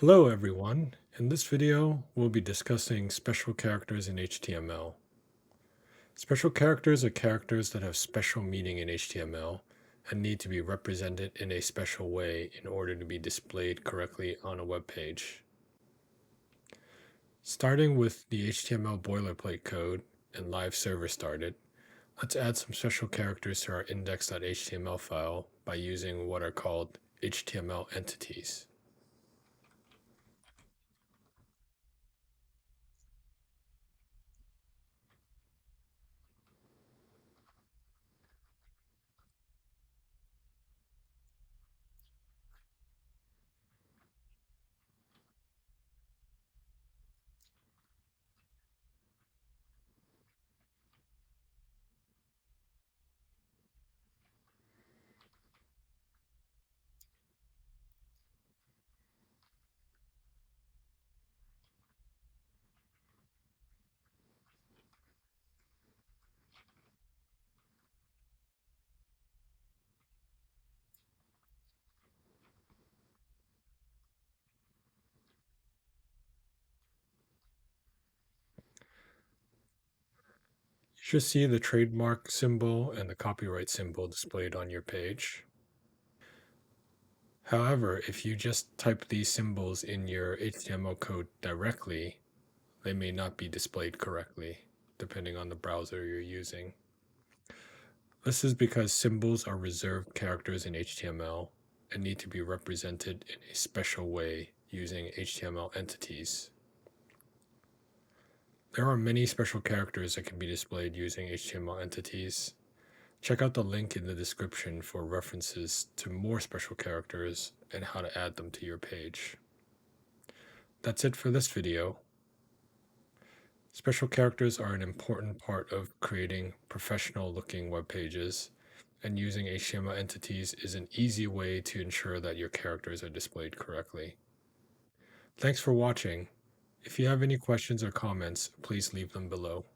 Hello everyone. In this video, we'll be discussing special characters in HTML. Special characters are characters that have special meaning in HTML and need to be represented in a special way in order to be displayed correctly on a web page. Starting with the HTML boilerplate code and live server started, let's add some special characters to our index.html file by using what are called HTML entities. You should see the trademark symbol and the copyright symbol displayed on your page. However, if you just type these symbols in your HTML code directly, they may not be displayed correctly, depending on the browser you're using. This is because symbols are reserved characters in HTML and need to be represented in a special way using HTML entities. There are many special characters that can be displayed using HTML entities. Check out the link in the description for references to more special characters and how to add them to your page. That's it for this video. Special characters are an important part of creating professional-looking web pages, and using HTML entities is an easy way to ensure that your characters are displayed correctly. Thanks for watching. If you have any questions or comments, please leave them below.